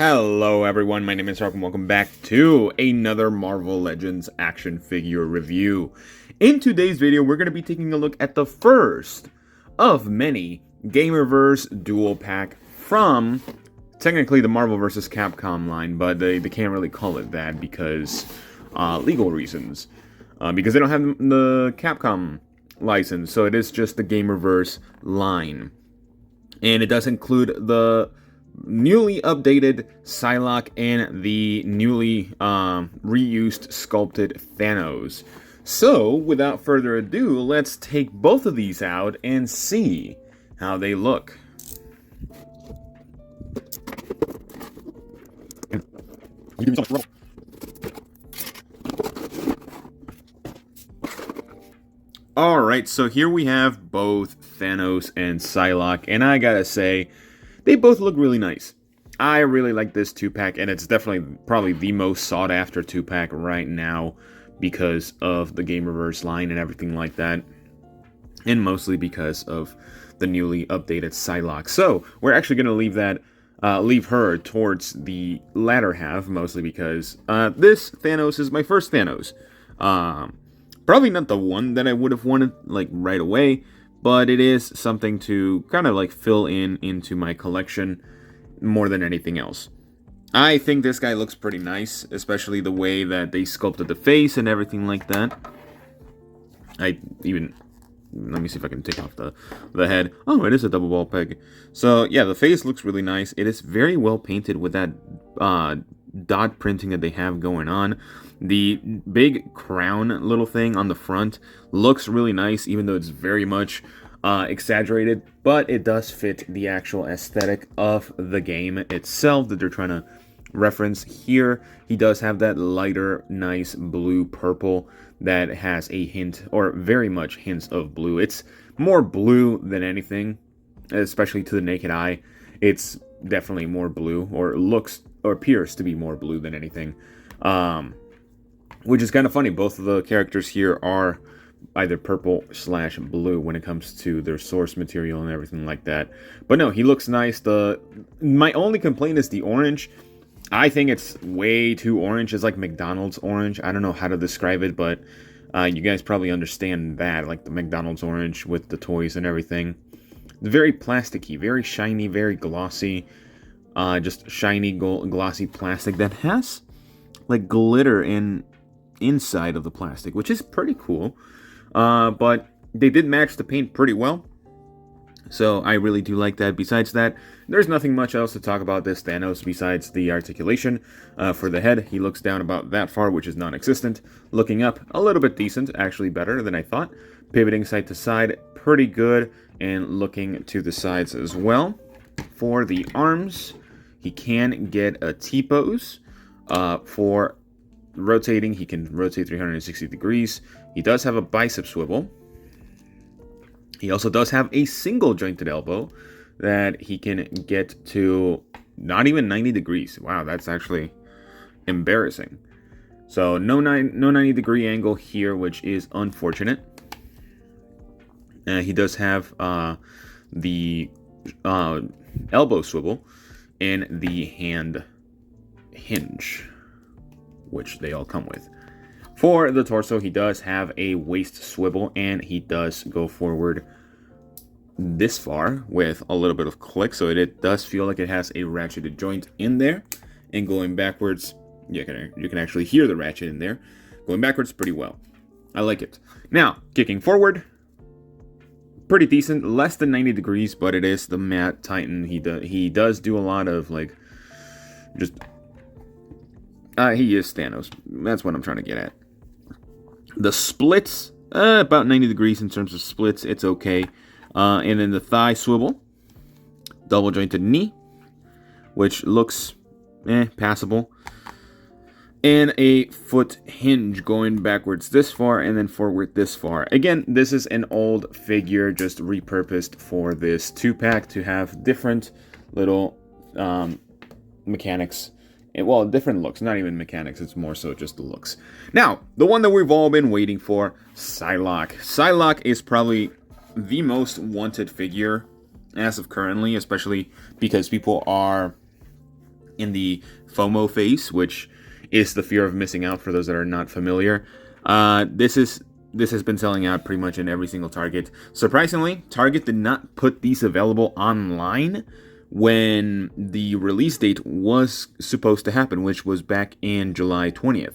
Hello everyone, my name is Rock and welcome back to another Marvel Legends action figure review. In today's video, we're going to be taking a look at the first of many Gamerverse dual pack from technically the Marvel vs. Capcom line, but they can't really call it that because legal reasons. Because they don't have the Capcom license, so it is just the Gamerverse line. And it does include the newly updated Psylocke and the newly reused sculpted Thanos. So, without further ado, let's take both of these out and see how they look. Alright, so here we have both Thanos and Psylocke, and I gotta say, they both look really nice. I really like this 2-pack, and it's definitely probably the most sought-after 2-pack right now because of the Gamerverse line and everything like that, and mostly because of the newly updated Psylocke. So, we're actually going to leave her towards the latter half, mostly because this Thanos is my first Thanos. Probably not the one that I would have wanted, like, right away, but it is something to kind of like fill into my collection more than anything else. I think this guy looks pretty nice, especially the way that they sculpted the face and everything like that. Let me see if I can take off the head. Oh, it is a double ball peg. So yeah, the face looks really nice. It is very well painted with that dot printing that they have going on. The big crown little thing on the front looks really nice, even though it's very much exaggerated, but it does fit the actual aesthetic of the game itself that they're trying to reference here. He does have that lighter, nice blue purple that has a hint, or very much hints of blue. It's more blue than anything, especially to the naked eye. It's definitely more blue, or looks or appears to be more blue than anything. Which is kind of funny. Both of the characters here are either purple/blue when it comes to their source material and everything like that. But no, he looks nice. My only complaint is the orange. I think it's way too orange. It's like McDonald's orange. I don't know how to describe it, but you guys probably understand that, like the McDonald's orange with the toys and everything. It's very plasticky, very shiny, very glossy. Just shiny, glossy plastic that has like glitter inside of the plastic, which is pretty cool. But they did match the paint pretty well, so I really do like that. Besides that, there's nothing much else to talk about this Thanos besides the articulation. For the head, he looks down about that far, which is non-existent. Looking up, a little bit decent, actually better than I thought. Pivoting side to side, pretty good, and looking to the sides as well. For the arms, he can get a T-pose. For rotating, he can rotate 360 degrees. He does have a bicep swivel. He also does have a single jointed elbow that he can get to not even 90 degrees. Wow, that's actually embarrassing. So no 90 degree angle here, which is unfortunate. He does have the elbow swivel and the hand hinge, which they all come with. For the torso, he does have a waist swivel, and he does go forward this far with a little bit of click, so it does feel like it has a ratcheted joint in there. And going backwards, you can actually hear the ratchet in there. Going backwards pretty well. I like it. Now, kicking forward, pretty decent. Less than 90 degrees, but it is the matte Titan. He does do a lot of, like, just... he is Thanos. That's what I'm trying to get at. The splits, about 90 degrees in terms of splits. It's okay. And then the thigh swivel. Double jointed knee, which looks passable. And a foot hinge going backwards this far and then forward this far. Again, this is an old figure just repurposed for this 2-pack to have different little mechanics. Well, different looks, not even mechanics, it's more so just the looks. Now, the one that we've all been waiting for, Psylocke. Psylocke is probably the most wanted figure as of currently, especially because people are in the FOMO phase, which is the fear of missing out for those that are not familiar. This has been selling out pretty much in every single Target. Surprisingly, Target did not put these available online when the release date was supposed to happen, which was back in July 20th,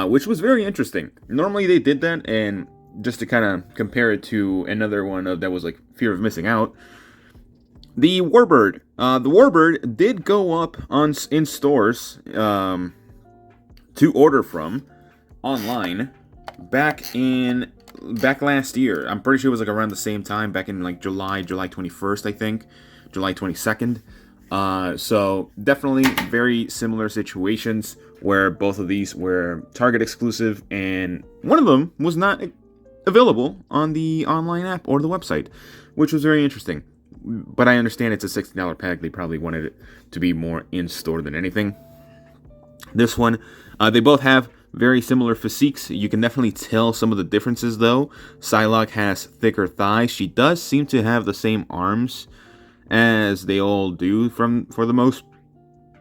which was very interesting. Normally they did that, and just to kind of compare it to another one that was like fear of missing out, the Warbird did go up in stores to order from online back last year. I'm pretty sure it was like around the same time, back in like July 21st, I think, July 22nd. So definitely very similar situations where both of these were Target exclusive, and one of them was not available on the online app or the website, which was very interesting. But I understand it's a $60 pack. They probably wanted it to be more in-store than anything. This one, they both have very similar physiques. You can definitely tell some of the differences, though. Psylocke has thicker thighs. She does seem to have the same arms as they all do for the most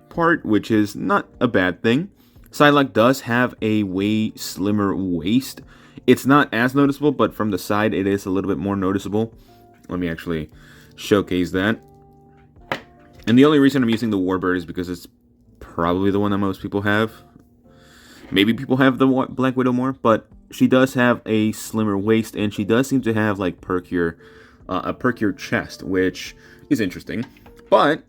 part, which is not a bad thing. Psylocke does have a way slimmer waist. It's not as noticeable, but from the side it is a little bit more noticeable. Let me actually showcase that. And the only reason I'm using the Warbird is because it's probably the one that most people have. Maybe people have the Black Widow more, but she does have a slimmer waist, and she does seem to have like a perkier chest, which is interesting. But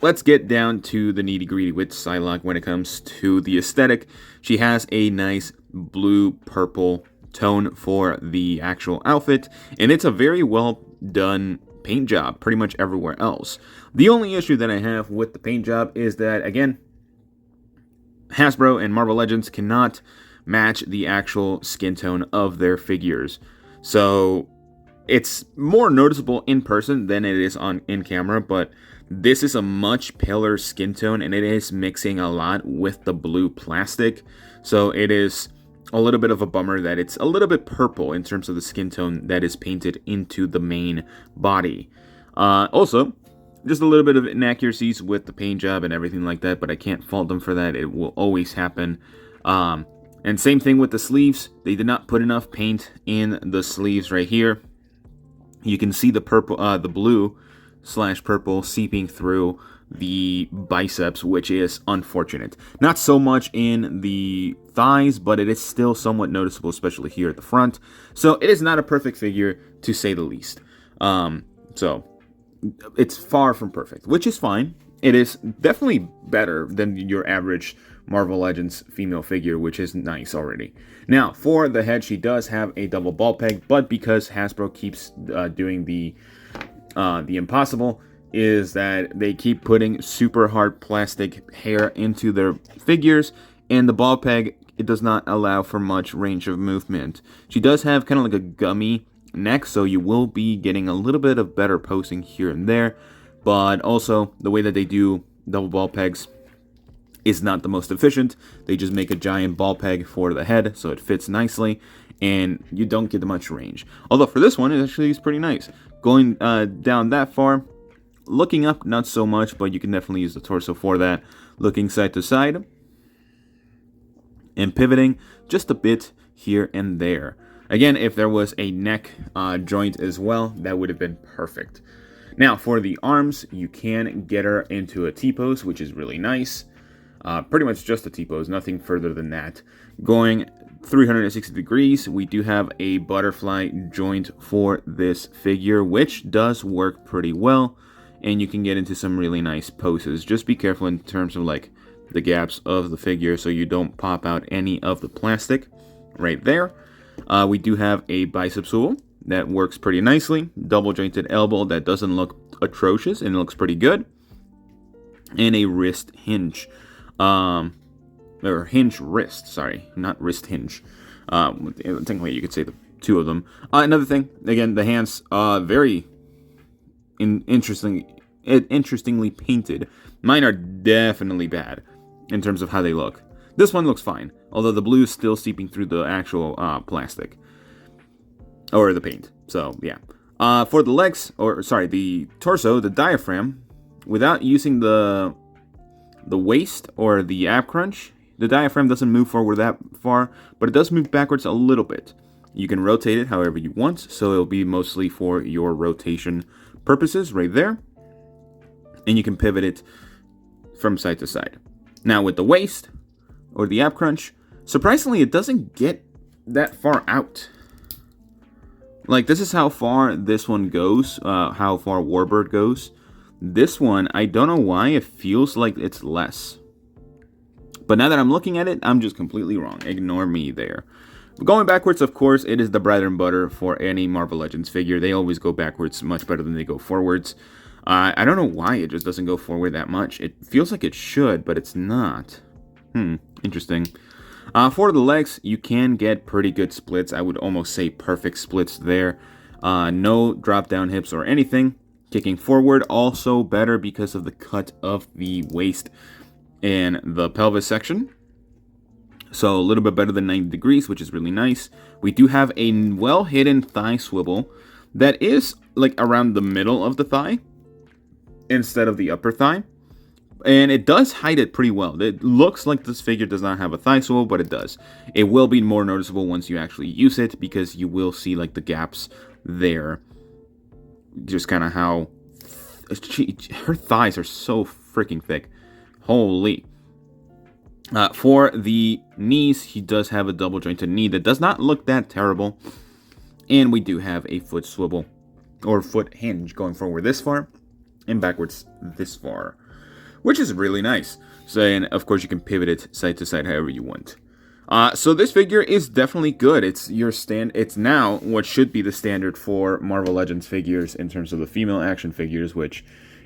let's get down to the nitty-gritty with Psylocke when it comes to the aesthetic. She has a nice blue-purple tone for the actual outfit, and it's a very well done paint job pretty much everywhere else. The only issue that I have with the paint job is that, again, Hasbro and Marvel Legends cannot match the actual skin tone of their figures. So it's more noticeable in person than it is in camera, but this is a much paler skin tone, and it is mixing a lot with the blue plastic. So it is a little bit of a bummer that it's a little bit purple in terms of the skin tone that is painted into the main body. Also, just a little bit of inaccuracies with the paint job and everything like that, but I can't fault them for that. It will always happen. And same thing with the sleeves. They did not put enough paint in the sleeves right here. You can see the purple, the blue/purple seeping through the biceps, which is unfortunate. Not so much in the thighs, but it is still somewhat noticeable, especially here at the front. So it is not a perfect figure, to say the least. So it's far from perfect, which is fine. It is definitely better than your average Marvel Legends female figure, which is nice already. Now, for the head, she does have a double ball peg, but because Hasbro keeps doing the impossible, is that they keep putting super hard plastic hair into their figures, and the ball peg, it does not allow for much range of movement. She does have kind of like a gummy neck, so you will be getting a little bit of better posing here and there, but also the way that they do double ball pegs is not the most efficient. They just make a giant ball peg for the head, so it fits nicely, and you don't get much range. Although for this one, it actually is pretty nice. Going down that far, looking up, not so much, but you can definitely use the torso for that. Looking side to side, and pivoting just a bit here and there. Again, if there was a neck joint as well, that would have been perfect. Now, for the arms, you can get her into a T-pose, which is really nice. Pretty much just a T-pose, nothing further than that. Going 360 degrees, we do have a butterfly joint for this figure, which does work pretty well, and you can get into some really nice poses. Just be careful in terms of like the gaps of the figure so you don't pop out any of the plastic right there. We do have a bicep swivel that works pretty nicely. Double jointed elbow that doesn't look atrocious and looks pretty good. And a wrist hinge. Or hinge wrist, sorry, not wrist hinge. Technically, you could say the two of them. Another thing, again, the hands, very interestingly painted. Mine are definitely bad in terms of how they look. This one looks fine, although the blue is still seeping through the actual plastic. Or the paint, so yeah. For the legs, or sorry, the torso, the diaphragm, without using the The waist, or the ab crunch, the diaphragm doesn't move forward that far, but it does move backwards a little bit. You can rotate it however you want, so it'll be mostly for your rotation purposes right there. And you can pivot it from side to side. Now with the waist, or the ab crunch, surprisingly it doesn't get that far out. Like, this is how far this one goes, how far Warbird goes. This one, I don't know why, it feels like it's less. But now that I'm looking at it, I'm just completely wrong. Ignore me there. Going backwards, of course, it is the bread and butter for any Marvel Legends figure. They always go backwards much better than they go forwards. I don't know why it just doesn't go forward that much. It feels like it should, but it's not. Interesting. For the legs, you can get pretty good splits. I would almost say perfect splits there. No drop-down hips or anything. Kicking forward, also better because of the cut of the waist and the pelvis section. So a little bit better than 90 degrees, which is really nice. We do have a well-hidden thigh swivel that is like around the middle of the thigh instead of the upper thigh. And it does hide it pretty well. It looks like this figure does not have a thigh swivel, but it does. It will be more noticeable once you actually use it, because you will see like the gaps there. Just kind of how her thighs are so freaking thick. Holy. For the knees, he does have a double jointed knee that does not look that terrible. And we do have a foot swivel, or foot hinge, going forward this far and backwards this far, which is really nice. So, and of course you can pivot it side to side however you want. So this figure is definitely good. It's now what should be the standard for Marvel Legends figures in terms of the female action figures, which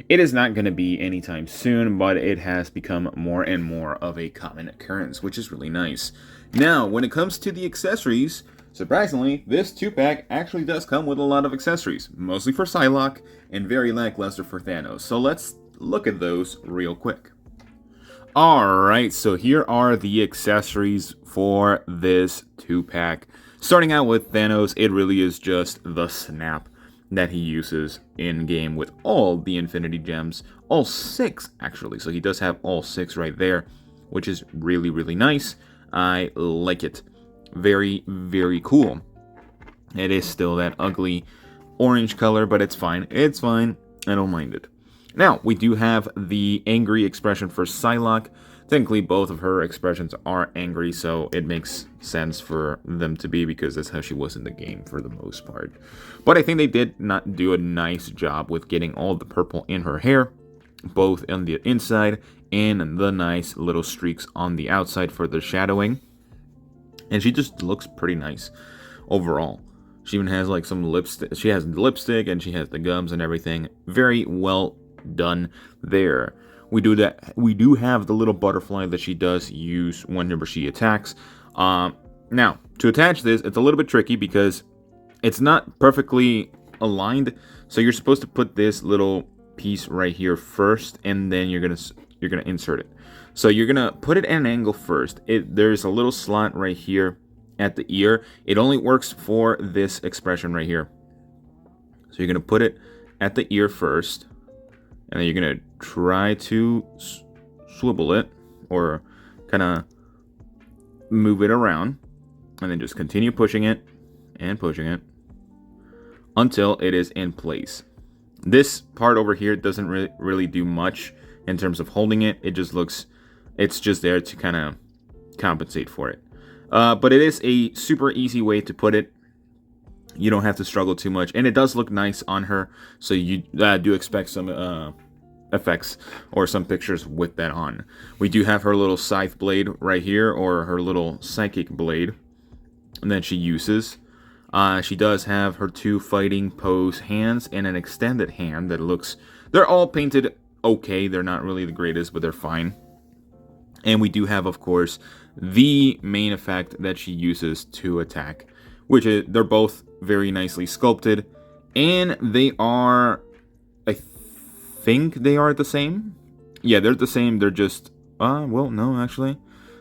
it is not going to be anytime soon, but it has become more and more of a common occurrence, which is really nice. Now, when it comes to the accessories, surprisingly, this 2-pack actually does come with a lot of accessories, mostly for Psylocke and very lackluster for Thanos. So let's look at those real quick. Alright, so here are the accessories for this 2-pack. Starting out with Thanos, it really is just the snap that he uses in-game with all the Infinity Gems. All 6, actually. So he does have all 6 right there, which is really, really nice. I like it. Very, very cool. It is still that ugly orange color, but it's fine. It's fine. I don't mind it. Now, we do have the angry expression for Psylocke. Technically, both of her expressions are angry, so it makes sense for them to be, because that's how she was in the game for the most part. But I think they did not do a nice job with getting all the purple in her hair, both on the inside and the nice little streaks on the outside for the shadowing. And she just looks pretty nice overall. She even has like some lipstick. She has lipstick and she has the gums and everything. Very well done there. We do have the little butterfly that she does use whenever she attacks. Now, to attach this, it's a little bit tricky because it's not perfectly aligned. So you're supposed to put this little piece right here first, and then you're gonna insert it. So you're gonna put it at an angle first. There's a little slot right here at the ear. It only works for this expression right here. So you're gonna put it at the ear first, and then you're gonna try to swivel it, or kind of move it around, and then just continue pushing it and pushing it until it is in place. This part over here doesn't really do much in terms of holding it. It just looks, it's just there to kind of compensate for it. But it is a super easy way to put it. You don't have to struggle too much, and it does look nice on her, so you do expect some effects or some pictures with that on. We do have her little scythe blade right here, or her little psychic blade, and then she uses. She does have her 2 fighting pose hands and an extended hand that looks, they're all painted okay. They're not really the greatest, but they're fine. And we do have, of course, the main effect that she uses to attack, which is, they're both very nicely sculpted, and they are, I think they are the same. Yeah, they're the same. They're just, well, no, actually,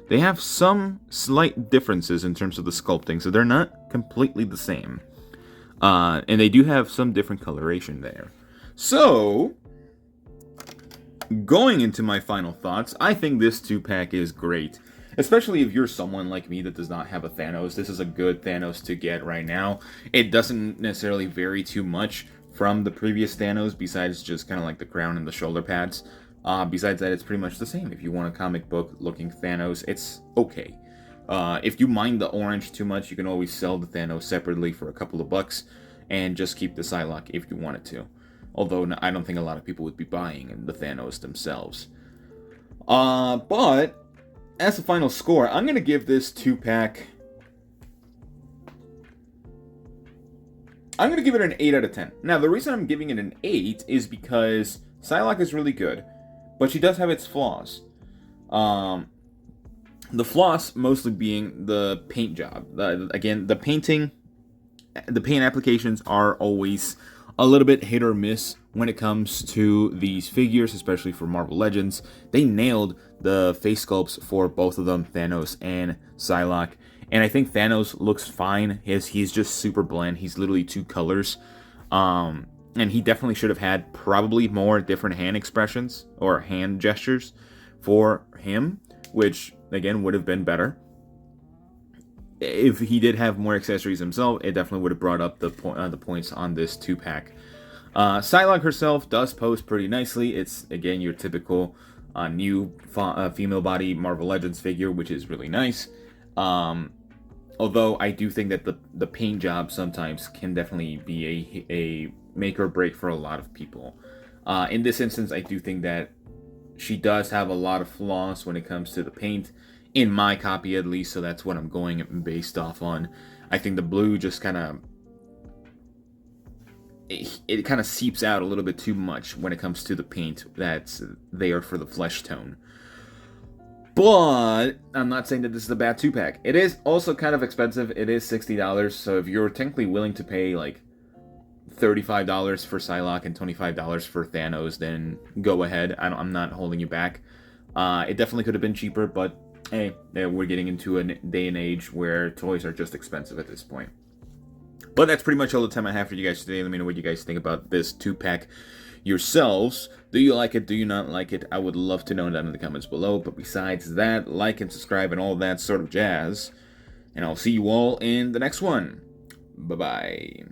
they have some slight differences in terms of the sculpting, so they're not completely the same. And they do have some different coloration there. So, Going into my final thoughts, I think this 2-pack is great. Especially if you're someone like me that does not have a Thanos. This is a good Thanos to get right now. It doesn't necessarily vary too much from the previous Thanos, besides just kind of like the crown and the shoulder pads. Besides that, it's pretty much the same. If you want a comic book looking Thanos, it's okay. If you mind the orange too much, you can always sell the Thanos separately for a couple of bucks and just keep the Psylocke if you wanted to. Although I don't think a lot of people would be buying the Thanos themselves. But as a final score, I'm going to give this 2-pack... I'm going to give it an 8 out of 10. Now, the reason I'm giving it an 8 is because Psylocke is really good, but she does have its flaws. The flaws mostly being the paint job. Again, the paint applications are always a little bit hit or miss when it comes to these figures, especially for Marvel Legends. They nailed the face sculpts for both of them, Thanos and Psylocke. And I think Thanos looks fine. He's just super bland. He's literally 2 colors. And he definitely should have had probably more different hand expressions or hand gestures for him, which, again, would have been better. If he did have more accessories himself, it definitely would have brought up the points on this 2-pack. Psylocke herself does pose pretty nicely. It's, again, your typical new female body Marvel Legends figure, which is really nice. Although I do think that the paint job sometimes can definitely be a make or break for a lot of people. In this instance, I do think that she does have a lot of flaws when it comes to the paint, in my copy at least, so that's what I'm going based off on. I think the blue just kind of... It kind of seeps out a little bit too much when it comes to the paint that's there for the flesh tone. But I'm not saying that this is a bad 2-pack. It is also kind of expensive. It is $60, so if you're technically willing to pay like $35 for Psylocke and $25 for Thanos, then go ahead. I'm not holding you back. It definitely could have been cheaper, but hey, we're getting into a day and age where toys are just expensive at this point. But that's pretty much all the time I have for you guys today. Let me know what you guys think about this 2-pack yourselves. Do you like it? Do you not like it? I would love to know down in the comments below. But besides that, like and subscribe and all that sort of jazz. And I'll see you all in the next one. Bye-bye.